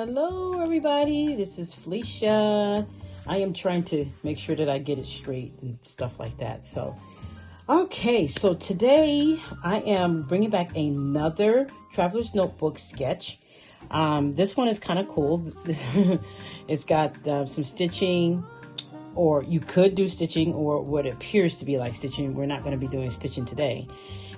Hello everybody, this is Felicia. I am trying to make sure that I get it straight and stuff like that. So today I am bringing back another Traveler's Notebook sketch. This one is kind of cool. It's got some stitching, or you could do stitching, or what appears to be like stitching. We're not going to be doing stitching today.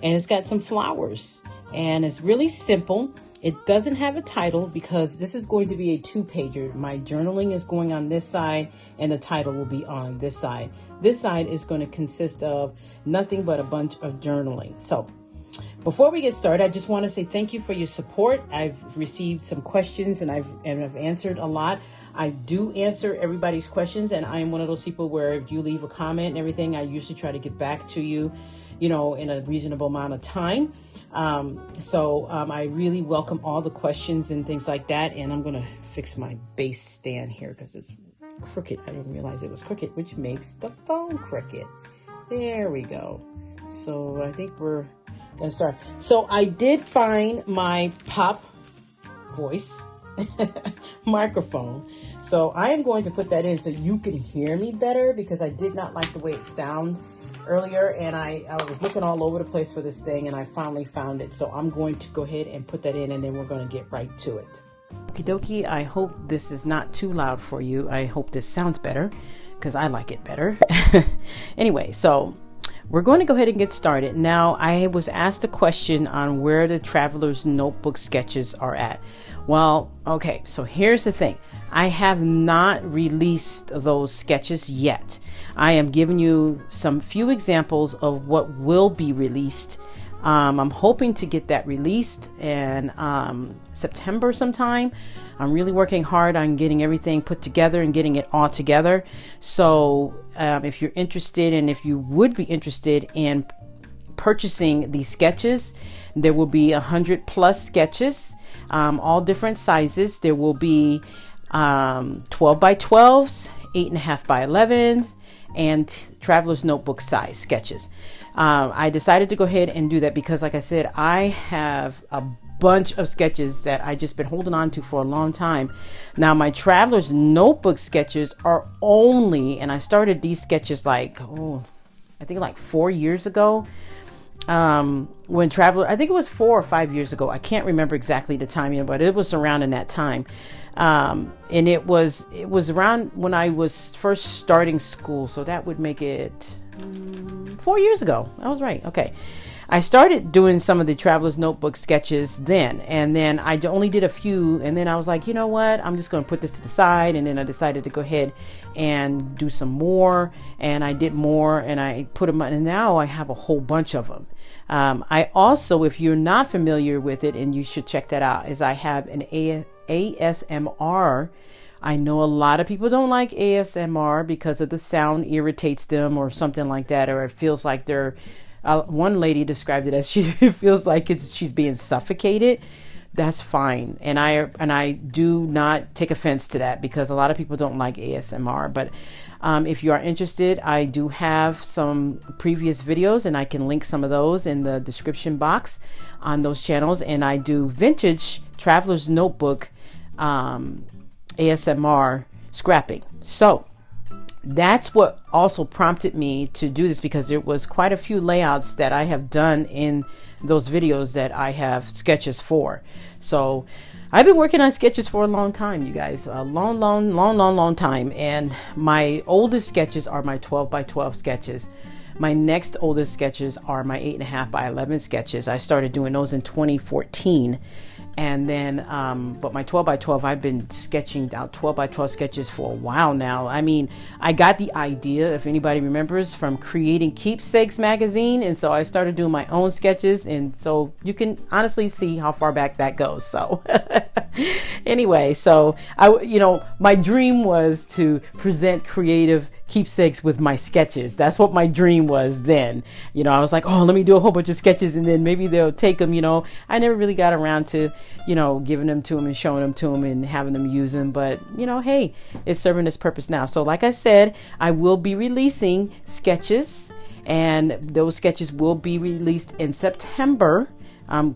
And it's got some flowers, and it's really simple. It doesn't have a title because this is going to be a 2-pager. My journaling is going on this side and the title will be on this side. This side is going to consist of nothing but a bunch of journaling. So before we get started, I just want to say thank you for your support. I've received some questions and I've answered a lot. I do answer everybody's questions, and I am one of those people where if you leave a comment and everything, I usually try to get back to you, in a reasonable amount of time. I really welcome all the questions and things like that. And I'm going to fix my base stand here because it's crooked. I didn't realize it was crooked, which makes the phone crooked. There we go. So I think we're going to start. So I did find my pop voice microphone. So I am going to put that in so you can hear me better, because I did not like the way it sounded earlier, and I was looking all over the place for this thing, and I finally found it. So I'm going to go ahead and put that in, and then we're going to get right to it. Okie dokie, I hope this is not too loud for you. I hope this sounds better, because I like it better. Anyway, so we're going to go ahead and get started. Now, I was asked a question on where the Traveler's Notebook sketches are at. Well, okay, so here's the thing. I have not released those sketches yet. I am giving you some few examples of what will be released. I'm hoping to get that released in September sometime. I'm really working hard on getting everything put together and getting it all together. So if you're interested, and if you would be interested in purchasing these sketches, there will be 100 plus sketches, all different sizes. There will be 12 by 12s, 8.5 by 11s, and Traveler's Notebook size sketches. I decided to go ahead and do that because, like I said, I have a bunch of sketches that I just been holding on to for a long time. Now, my Traveler's Notebook sketches are only, and I started these sketches I think like 4 years ago. When I think it was 4 or 5 years ago. I can't remember exactly the timing, but it was around in that time. And it was around when I was first starting school. So that would make it 4 years ago. I was right. Okay. I started doing some of the Traveler's Notebook sketches then, and then I only did a few, and then I was like, you know what, I'm just going to put this to the side. And then I decided to go ahead and do some more, and I did more, and I put them on, and now I have a whole bunch of them. I also, if you're not familiar with it, and you should check that out, is I have an ASMR. I know a lot of people don't like ASMR because of the sound irritates them or something like that, or it feels like they're one lady described it as she feels like she's being suffocated. That's fine, and I do not take offense to that because a lot of people don't like ASMR. But if you are interested, I do have some previous videos, and I can link some of those in the description box on those channels. And I do vintage Traveler's Notebook ASMR scrapping. So that's what also prompted me to do this, because there was quite a few layouts that I have done in those videos that I have sketches for. So I've been working on sketches for a long time, you guys, a long time. And my oldest sketches are my 12 by 12 sketches. My next oldest sketches are my 8.5 by 11 sketches. I started doing those in 2014. And then, but my 12 by 12, I've been sketching out 12 by 12 sketches for a while now. I mean, I got the idea, if anybody remembers, from creating Keepsakes magazine. And so I started doing my own sketches. And so you can honestly see how far back that goes. So anyway, so my dream was to present creative keepsakes with my sketches. That's what my dream was then. I was like, oh, let me do a whole bunch of sketches and then maybe they'll take them. I never really got around to, giving them to them and showing them to them and having them use them. But, hey, it's serving its purpose now. So like I said, I will be releasing sketches, and those sketches will be released in September. I'm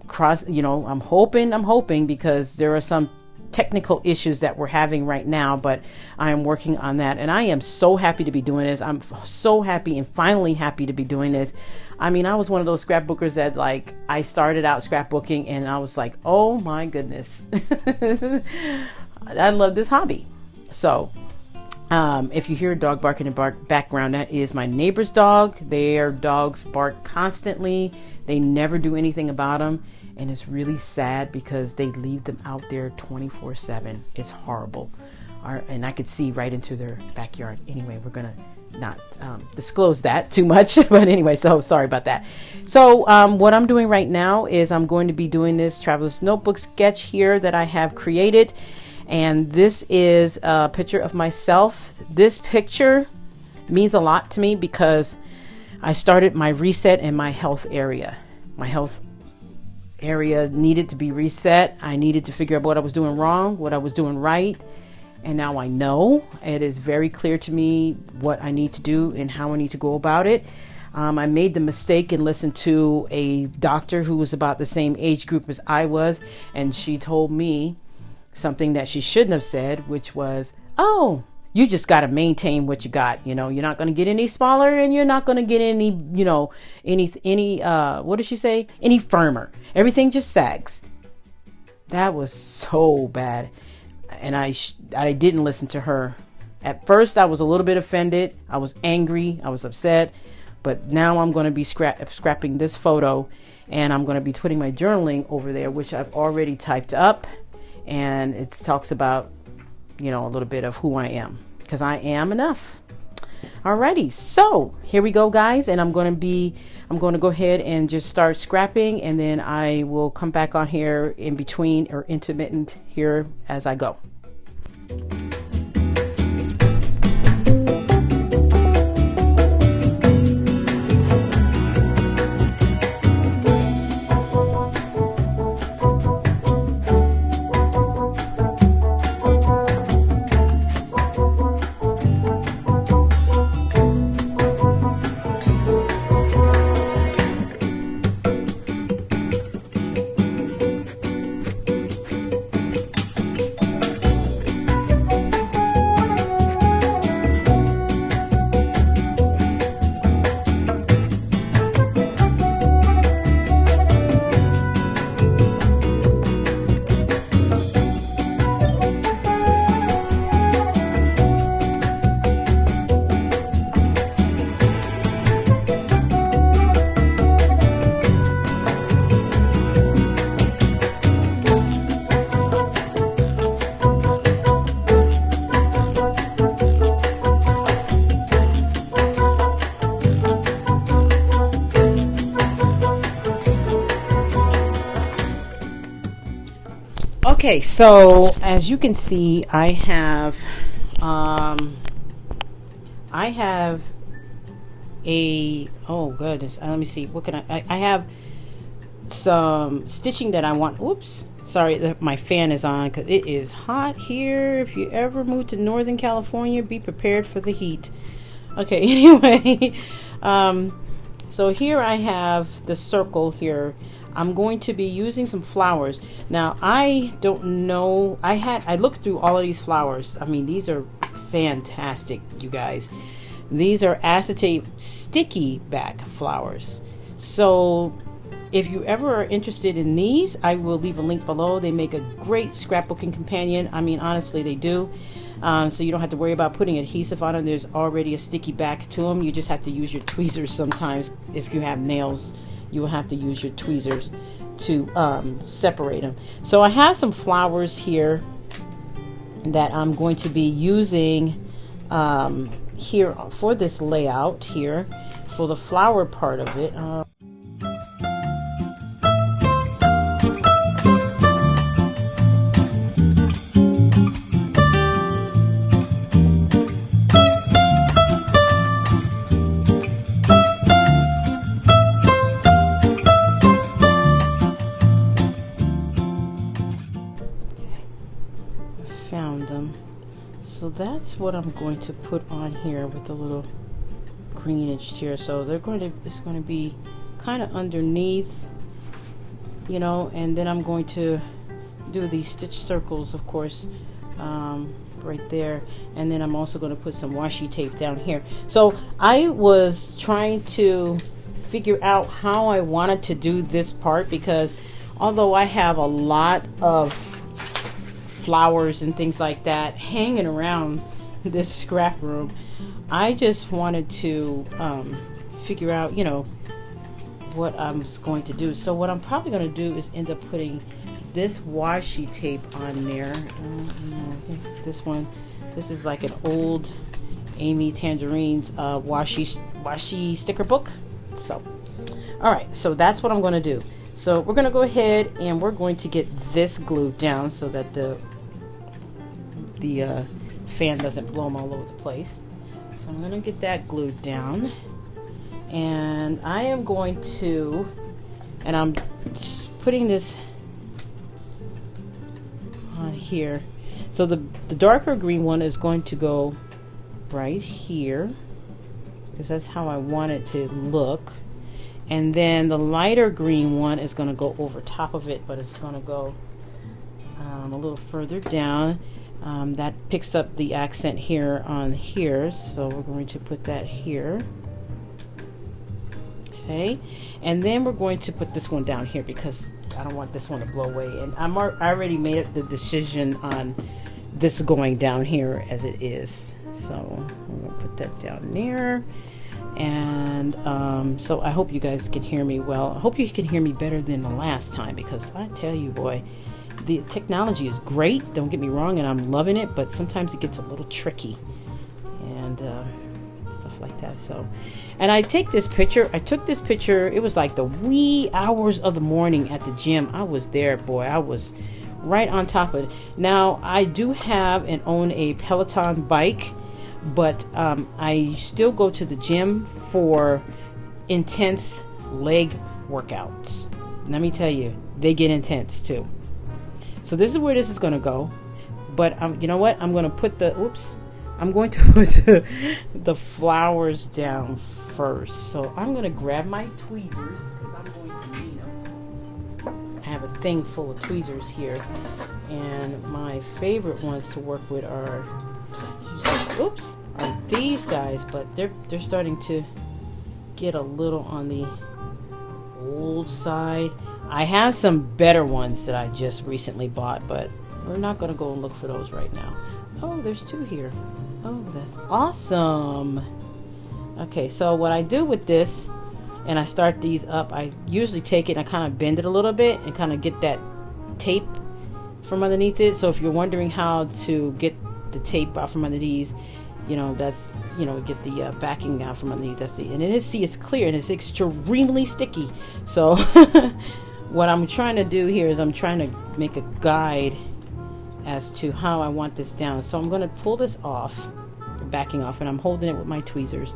hoping, because there are some technical issues that we're having right now, but I am working on that, and I am so happy to be doing this. I'm so happy and finally happy to be doing this. I mean, I was one of those scrapbookers that, like, I started out scrapbooking and I was like, oh my goodness. I love this hobby. So if you hear a dog bark in the background, that is my neighbor's dog. Their dogs bark constantly. They never do anything about them. And it's really sad because they leave them out there 24/7. It's horrible. And I could see right into their backyard. Anyway, we're going to not disclose that too much. But anyway, so sorry about that. So what I'm doing right now is I'm going to be doing this Traveler's Notebook sketch here that I have created. And this is a picture of myself. This picture means a lot to me because I started my reset in my health area. My health area needed to be reset. I needed to figure out what I was doing wrong, what I was doing right. And now I know. It is very clear to me what I need to do and how I need to go about it. I made the mistake and listened to a doctor who was about the same age group as I was. And she told me something that she shouldn't have said, which was, oh, you just got to maintain what you got. You know, you're not going to get any smaller and you're not going to get any, you know, what did she say? Any firmer. Everything just sags. That was so bad. And I didn't listen to her. At first, I was a little bit offended. I was angry. I was upset. But now I'm going to be scrapping this photo, and I'm going to be putting my journaling over there, which I've already typed up. And it talks about, you know, a little bit of who I am, because I am enough. Alrighty, so here we go, guys, and I'm going to go ahead and just start scrapping, and then I will come back on here in between or intermittent here as I go. Okay, so as you can see, I have a, oh goodness, let me see, what can I have some stitching that I want. Whoops, sorry, my fan is on because it is hot here. If you ever move to Northern California, be prepared for the heat. Okay, anyway, so here I have the circle here. I'm going to be using some flowers. Now, I don't know, I looked through all of these flowers. I mean, these are fantastic, you guys. These are acetate sticky back flowers. So if you ever are interested in these, I will leave a link below. They make a great scrapbooking companion. I mean, honestly, they do. So you don't have to worry about putting adhesive on them. There's already a sticky back to them. You just have to use your tweezers sometimes. If you have nails, you will have to use your tweezers to separate them. So I have some flowers here that I'm going to be using here for this layout here for the flower part of it. So that's what I'm going to put on here with the little greenage here. So it's going to be kind of underneath, you know, and then I'm going to do these stitch circles, of course, right there. And then I'm also going to put some washi tape down here. So I was trying to figure out how I wanted to do this part, because although I have a lot of flowers and things like that hanging around this scrap room, I just wanted to figure out, you know, what I was going to do. So what I'm probably going to do is end up putting this washi tape on there. This one, this is like an old Amy Tangerine's washi sticker book. So, all right, so that's what I'm going to do. So we're going to go ahead and we're going to get this glued down so that the fan doesn't blow them all over the place. So I'm going to get that glued down, and I am going to, and I'm just putting this on here. So the darker green one is going to go right here, because that's how I want it to look. And then the lighter green one is going to go over top of it, but it's going to go a little further down. That picks up the accent here on here, so we're going to put that here. Okay, and then we're going to put this one down here because I don't want this one to blow away. And I already made the decision on this going down here as it is. So I'm going to put that down there. And so I hope you guys can hear me well. I hope you can hear me better than the last time, because I tell you, boy, the technology is great, don't get me wrong, and I'm loving it, but sometimes it gets a little tricky and stuff like that. So, and I took this picture, it was like the wee hours of the morning at the gym. I was there, boy, I was right on top of it. Now, I do have and own a Peloton bike, but I still go to the gym for intense leg workouts. Let me tell you, they get intense too. So this is where this is going to go. But you know what? I'm going to put I'm going to put the flowers down first. So I'm going to grab my tweezers, because I'm going to need them. I have a thing full of tweezers here. And my favorite ones to work with are these guys, but they're starting to get a little on the old side. I have some better ones that I just recently bought, but we're not going to go and look for those right now. Oh, there's two here. Oh, that's awesome. Okay, so what I do with this, and I start these up, I usually take it and I kind of bend it a little bit and kind of get that tape from underneath it. So if you're wondering how to get the tape out from under these, that's, get the backing out from underneath. That's it. And it's clear and it's extremely sticky. So what I'm trying to do here is I'm trying to make a guide as to how I want this down. So I'm going to pull this off, backing off, and I'm holding it with my tweezers.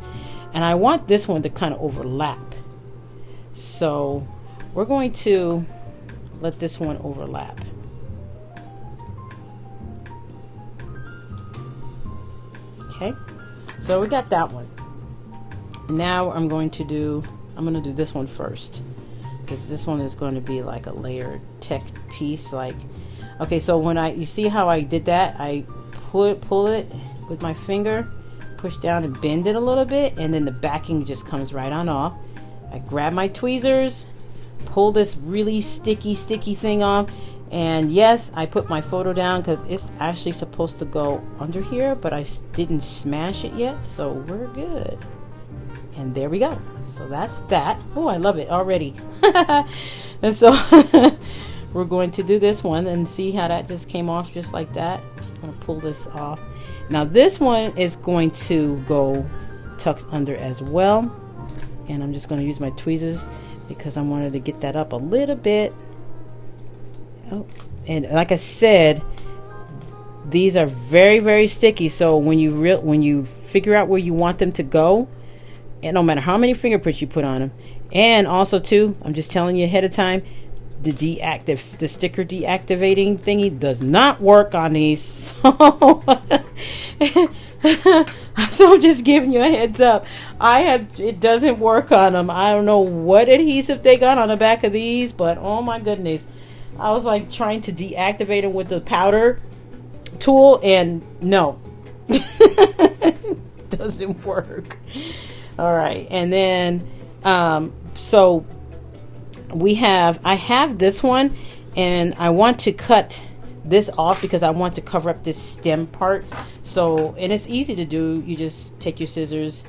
And I want this one to kind of overlap. So we're going to let this one overlap. Okay, so we got that one. Now I'm going to do this one first, because this one is going to be like a layered tech piece. Okay, so you see how I did that? I pull it with my finger, push down and bend it a little bit, and then the backing just comes right on off. I grab my tweezers, pull this really sticky thing off. And yes, I put my photo down because it's actually supposed to go under here, but I didn't smash it yet, so we're good. And there we go. So that's that. Oh, I love it already. And so we're going to do this one and see how that just came off just like that. I'm going to pull this off. Now this one is going to go tucked under as well. And I'm just going to use my tweezers because I wanted to get that up a little bit. Oh, and like I said, these are very, very sticky. So when you figure out where you want them to go, and no matter how many fingerprints you put on them, and also too, I'm just telling you ahead of time, the sticker deactivating thingy does not work on these. So I'm just giving you a heads up. It doesn't work on them. I don't know what adhesive they got on the back of these, but oh my goodness. I was like trying to deactivate them with the powder tool, and no, doesn't work. All right, and then so I have this one, and I want to cut this off because I want to cover up this stem part. So, and it's easy to do. You just take your scissors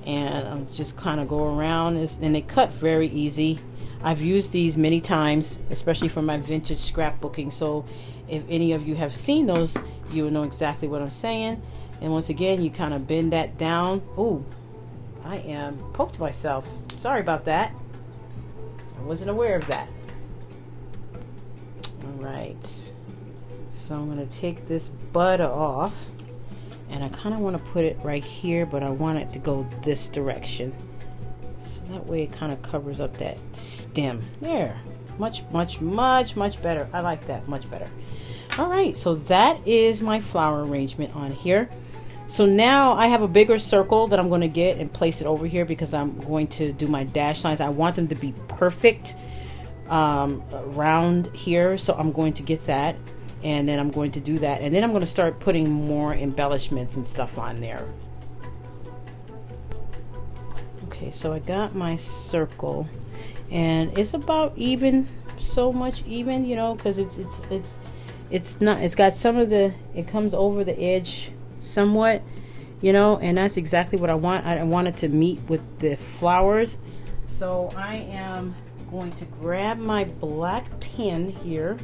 and just kind of go around, and they cut very easy. I've used these many times, especially for my vintage scrapbooking. So if any of you have seen those, you will know exactly what I'm saying. And once again, you kind of bend that down. Ooh, I am poked myself. Sorry about that. I wasn't aware of that. All right. So I'm going to take this bud off. And I kind of want to put it right here, but I want it to go this direction. So that way it kind of covers up that stem. There. Much better. I like that much better. All right, so that is my flower arrangement on here. So now I have a bigger circle that I'm going to get and place it over here because I'm going to do my dash lines. I want them to be perfect around here, so I'm going to get that. And then I'm going to do that. And then I'm going to start putting more embellishments and stuff on there. Okay, so I got my circle. And it's about even, so much even, you know, because it's not, it's got some of the, it comes over the edge somewhat, you know, and that's exactly what I want. I want it to meet with the flowers. So I am going to grab my black pen here.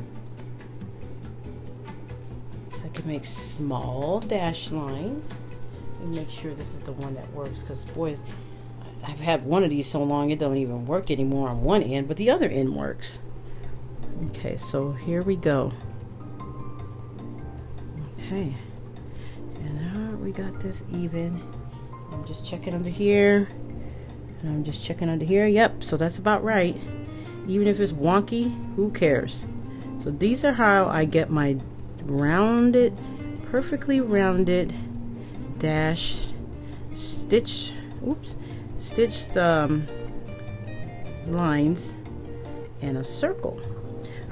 I can make small dash lines and make sure this is the one that works, because boys, I've had one of these so long it don't even work anymore on one end, but the other end works. Okay, so here we go. Okay, and now we got this even. I'm just checking under here, and I'm just checking under here. Yep, so that's about right. Even if it's wonky, who cares? So these are how I get my rounded, perfectly rounded dash stitched lines in a circle.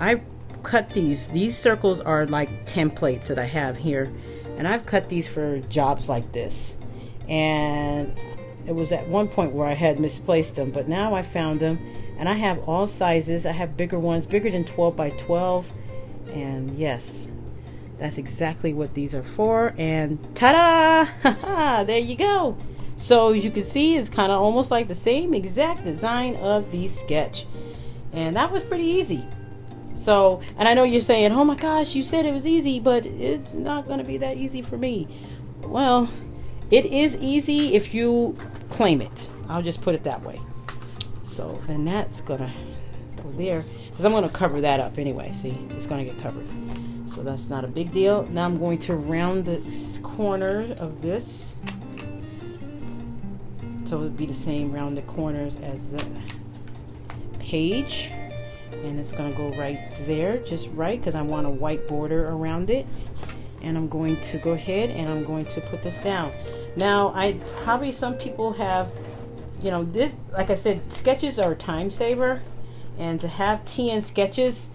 I cut these circles are like templates that I have here, and I've cut these for jobs like this, and it was at one point where I had misplaced them, but now I found them, and I have all sizes. I have bigger ones, bigger than 12 by 12, and yes, that's exactly what these are for. And ta-da! There you go. So as you can see, it's kind of almost like the same exact design of the sketch. And that was pretty easy. So, and I know you're saying, oh my gosh, you said it was easy, but it's not going to be that easy for me. Well, it is easy if you claim it. I'll just put it that way. So, and that's going to go there, because I'm going to cover that up anyway. See, it's going to get covered. So that's not a big deal. Now I'm going to round the corner of this. So it would be the same rounded corners as the page. And it's going to go right there, just right, because I want a white border around it. And I'm going to go ahead and I'm going to put this down. Now, some people have, you know, this, like I said, sketches are a time saver. And to have TN sketches,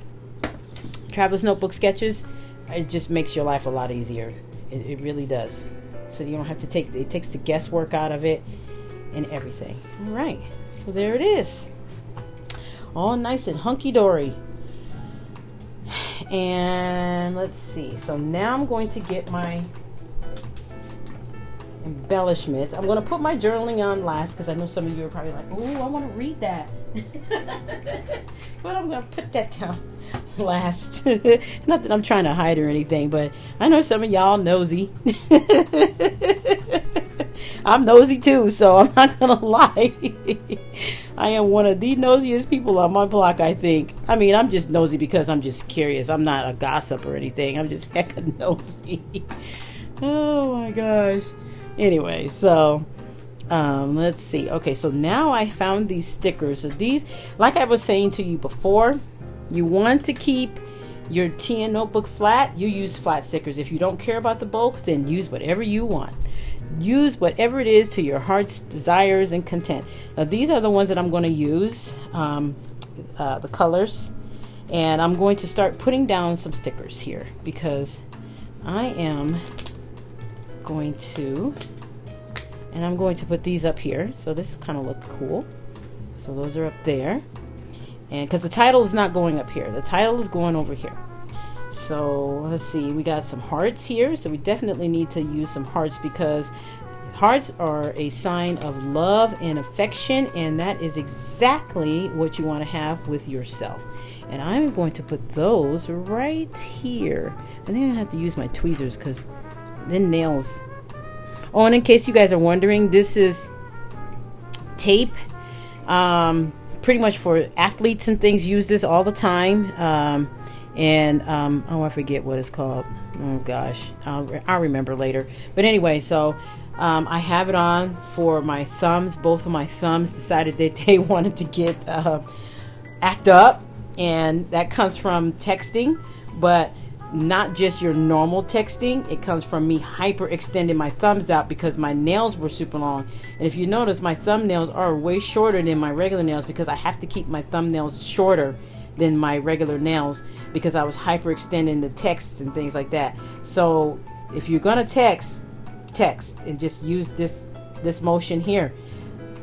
Traveler's Notebook sketches, it just makes your life a lot easier. It really does. So you don't have to it takes the guesswork out of it and everything. All right, so there it is. All nice and hunky-dory. And let's see. So now I'm going to get my embellishments. I'm going to put my journaling on last because I know some of you are probably like, oh, I want to read that. But I'm going to put that down last. Not that I'm trying to hide or anything, but I know some of y'all nosy. I'm nosy too, so I'm not going to lie. I am one of the nosiest people on my block, I think. I mean, I'm just nosy because I'm just curious. I'm not a gossip or anything. I'm just hecka nosy. Oh my gosh. Anyway, so let's see. Okay, so now I found these stickers. So these, like I was saying to you before, you want to keep your TN notebook flat. You use flat stickers. If you don't care about the bulks, then use whatever you want. Use whatever it is to your heart's desires and content. Now these are the ones that I'm going to use, the colors, And I'm going to start putting down some stickers here because I am going to, and I'm going to put these up here. So this kind of look cool. So those are up there. And because the title is not going up here, the title is going over here. So let's see, we got some hearts here. So we definitely need to use some hearts because hearts are a sign of love and affection, and that is exactly what you want to have with yourself. And I'm going to put those right here. I think I have to use my tweezers because then nails. Oh, and in case you guys are wondering, this is tape. Pretty much for athletes and things use this all the time. Oh, I forget what it's called. Oh gosh, I'll remember later. But anyway, so I have it on for my thumbs. Both of my thumbs decided that they wanted to get act up, and that comes from texting, but not just your normal texting. It comes from me hyper extending my thumbs out because my nails were super long. And if you notice, my thumbnails are way shorter than my regular nails because I have to keep my thumbnails shorter than my regular nails because I was hyper extending the texts and things like that. So if you're gonna text and just use this motion here,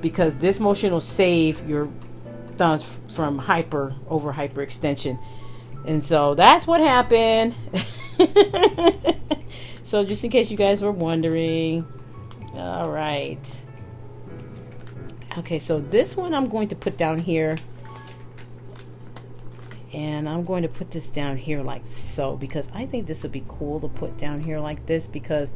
because this motion will save your thumbs from over hyper extension. And so that's what happened. So just in case you guys were wondering. All right. Okay, so this one I'm going to put down here. And I'm going to put this down here like so because I think this would be cool to put down here like this because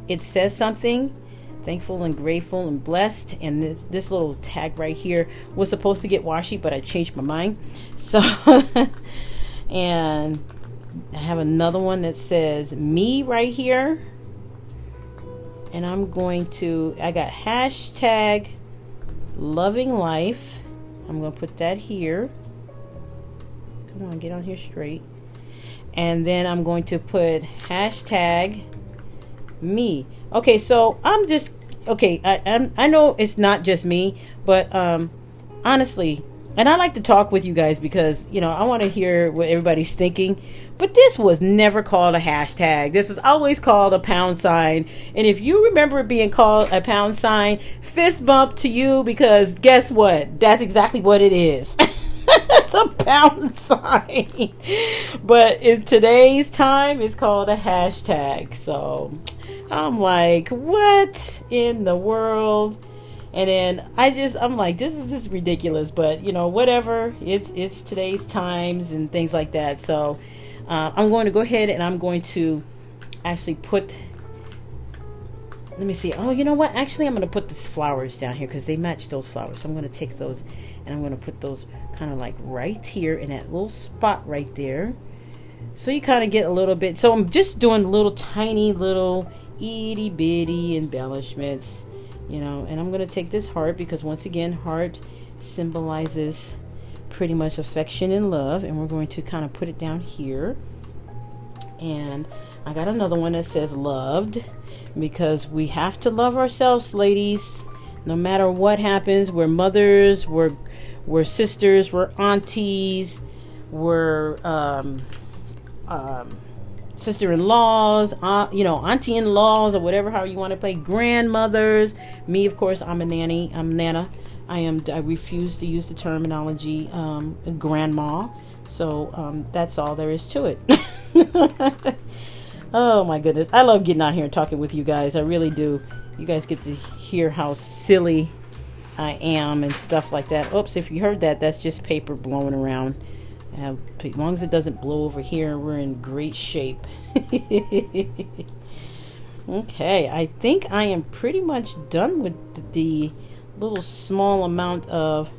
it says something. Thankful and grateful and blessed. And this little tag right here was supposed to get washi, but I changed my mind. So... And I have another one that says me right here. And I got hashtag loving life. I'm going to put that here. Come on, get on here straight. And then I'm going to put hashtag me. Okay, so I'm just, okay, I know it's not just me, but honestly, and I like to talk with you guys because, you know, I want to hear what everybody's thinking. But this was never called a hashtag. This was always called a pound sign. And if you remember it being called a pound sign, fist bump to you because guess what? That's exactly what it is. It's a pound sign. But in today's time, it's called a hashtag. So I'm like, what in the world? And then I'm like, this is just ridiculous, but you know, whatever. It's today's times and things like that. So I'm going to go ahead and I'm going to actually put. Let me see. Oh, you know what? Actually, I'm going to put these flowers down here because they match those flowers. So I'm going to take those and I'm going to put those kind of like right here in that little spot right there. So you kind of get a little bit. So I'm just doing little tiny little itty bitty embellishments. You know, and I'm going to take this heart because once again, heart symbolizes pretty much affection and love. And we're going to kind of put it down here. And I got another one that says loved because we have to love ourselves, ladies. No matter what happens, we're mothers, we're sisters, we're aunties, we're sister-in-laws, auntie-in-laws, or whatever, how you want to play, grandmothers. Me, of course, I'm a nanny. I'm Nana. I refuse to use the terminology grandma. So that's all there is to it. Oh my goodness, I love getting out here and talking with you guys. I really do. You guys get to hear how silly I am and stuff like that. Oops, if you heard that, that's just paper blowing around. As long as it doesn't blow over here, we're in great shape. Okay, I think I am pretty much done with the little small amount of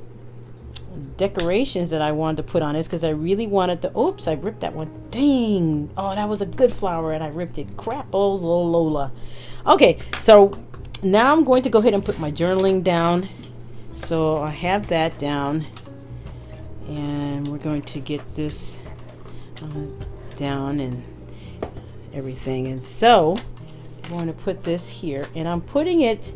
decorations that I wanted to put on this because I really wanted to. Oops, I ripped that one. Dang. Oh, that was a good flower and I ripped it. Crap, oh, Lola. Okay, so now I'm going to go ahead and put my journaling down. So I have that down. And we're going to get this down and everything. And so I'm going to put this here. And I'm putting it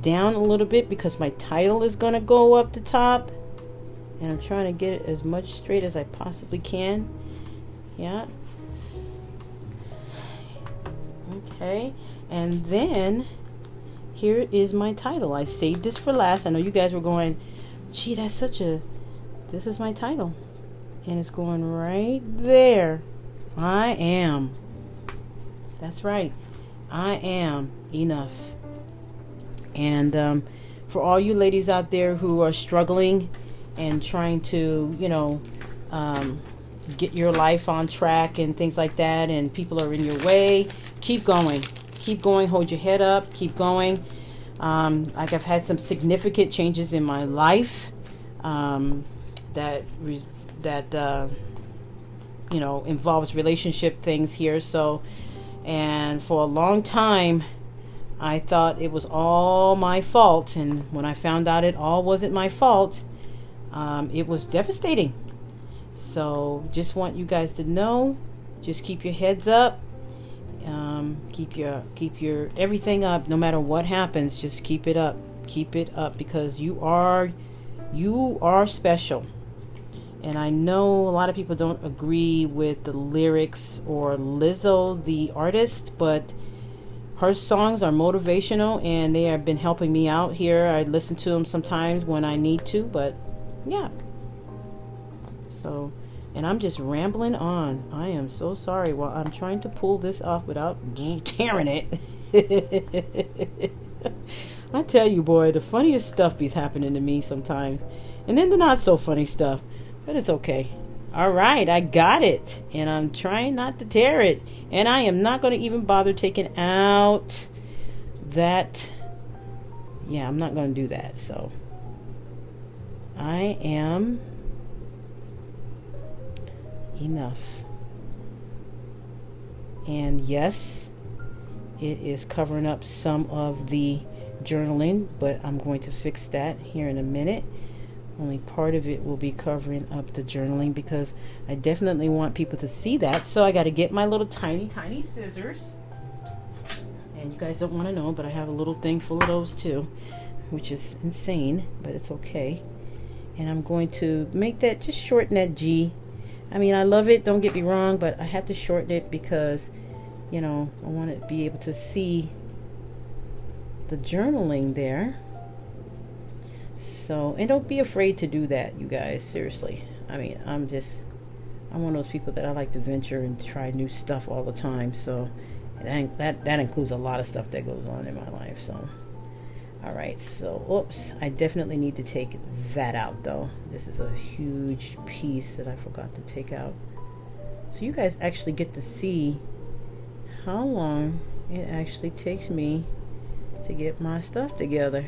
down a little bit because my title is going to go up the top. And I'm trying to get it as much straight as I possibly can. Yeah. Okay. And then here is my title. I saved this for last. I know you guys were going, gee, that's such a... This is my title. And it's going right there. I am. That's right. I am enough. And for all you ladies out there who are struggling and trying to, you know, get your life on track and things like that, and people are in your way, keep going. Keep going. Hold your head up. Keep going. Like I've had some significant changes in my life that you know, involves relationship things here. So, and for a long time, I thought it was all my fault. And when I found out it all wasn't my fault, it was devastating. So just want you guys to know, just keep your heads up. Keep your everything up, no matter what happens. Just keep it up, because you are special. And I know a lot of people don't agree with the lyrics or Lizzo, the artist, but her songs are motivational and they have been helping me out here. I listen to them sometimes when I need to, but yeah. So, and I'm just rambling on. I am so sorry while I'm trying to pull this off without tearing it. I tell you, boy, the funniest stuff is happening to me sometimes. And then the not so funny stuff. But it's okay. All right, I got it. And I'm trying not to tear it. And I am not going to even bother taking out that. Yeah, I'm not going to do that. So, I am enough. And yes, it is covering up some of the journaling, but I'm going to fix that here in a minute. Only part of it will be covering up the journaling because I definitely want people to see that. So I got to get my little tiny scissors. And you guys don't want to know, but I have a little thing full of those too, which is insane, but it's okay. And I'm going to make that, just shorten that G. I mean, I love it, don't get me wrong, but I had to shorten it because, you know, I want to be able to see the journaling there. So, and don't be afraid to do that, you guys, seriously. I mean, I'm one of those people that I like to venture and try new stuff all the time. So that includes a lot of stuff that goes on in my life. So, all right. So, oops, I definitely need to take that out though. This is a huge piece that I forgot to take out. So you guys actually get to see how long it actually takes me to get my stuff together.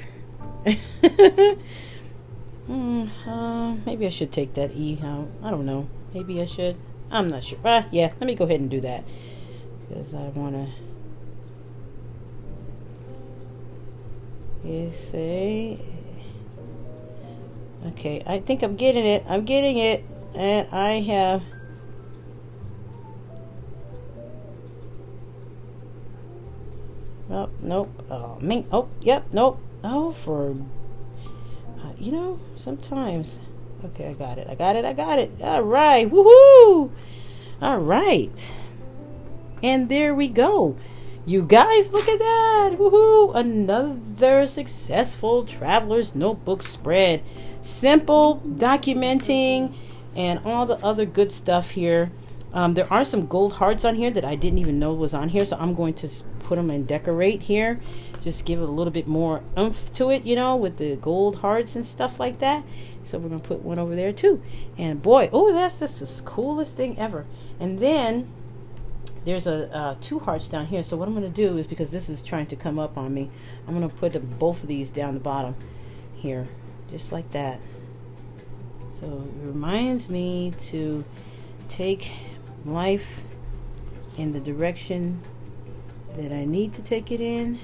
Maybe I should take that E out. I don't know. Maybe I should. I'm not sure. Yeah, let me go ahead and do that because I want to say, okay, I think I'm getting it. And I have nope. Oh, me. Oh, yep. Nope. Oh, for you know, sometimes. Okay, I got it. All right. Woohoo! All right. And there we go. You guys, look at that. Woohoo! Another successful traveler's notebook spread. Simple documenting and all the other good stuff here. There are some gold hearts on here that I didn't even know was on here, so I'm going to put them and decorate here. Just give it a little bit more oomph to it, you know, with the gold hearts and stuff like that. So we're going to put one over there too. And boy, oh, that's just the coolest thing ever. And then there's a 2 hearts down here. So what I'm going to do is, because this is trying to come up on me, I'm going to put both of these down the bottom here, just like that. So it reminds me to take life in the direction that I need to take it in,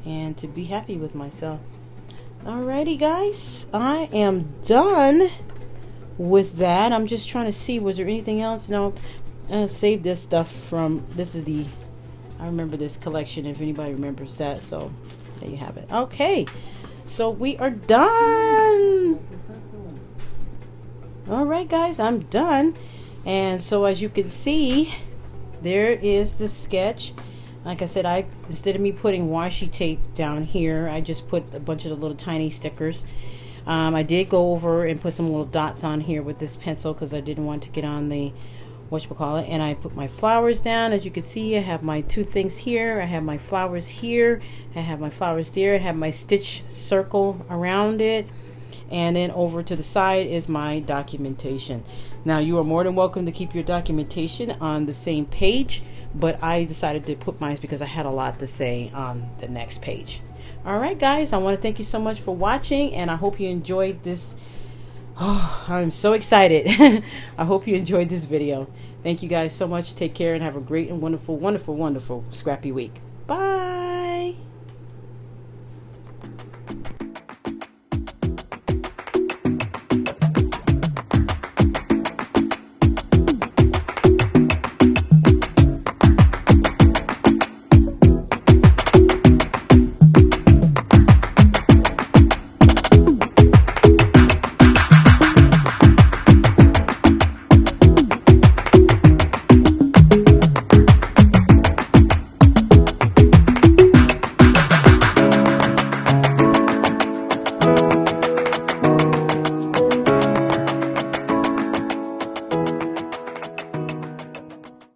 and to be happy with myself. Alrighty, guys, I am done with that. I'm just trying to see, was there anything else? No, I'll save this stuff from, this is the, I remember this collection, if anybody remembers that. So there you have it. Okay, so we are done. All right, guys, I'm done. And so as you can see, there is the sketch. Like I said, instead of me putting washi tape down here, I just put a bunch of the little tiny stickers. I did go over and put some little dots on here with this pencil because I didn't want to get on the whatchamacallit. And I put my flowers down. As you can see, I have my two things here. I have my flowers here. I have my flowers there. I have my stitch circle around it. And then over to the side is my documentation. Now, you are more than welcome to keep your documentation on the same page, but I decided to put mine because I had a lot to say on the next page. All right, guys, I want to thank you so much for watching, and I hope you enjoyed this. Oh, I'm so excited. I hope you enjoyed this video. Thank you guys so much. Take care and have a great and wonderful, wonderful, wonderful scrappy week. Bye.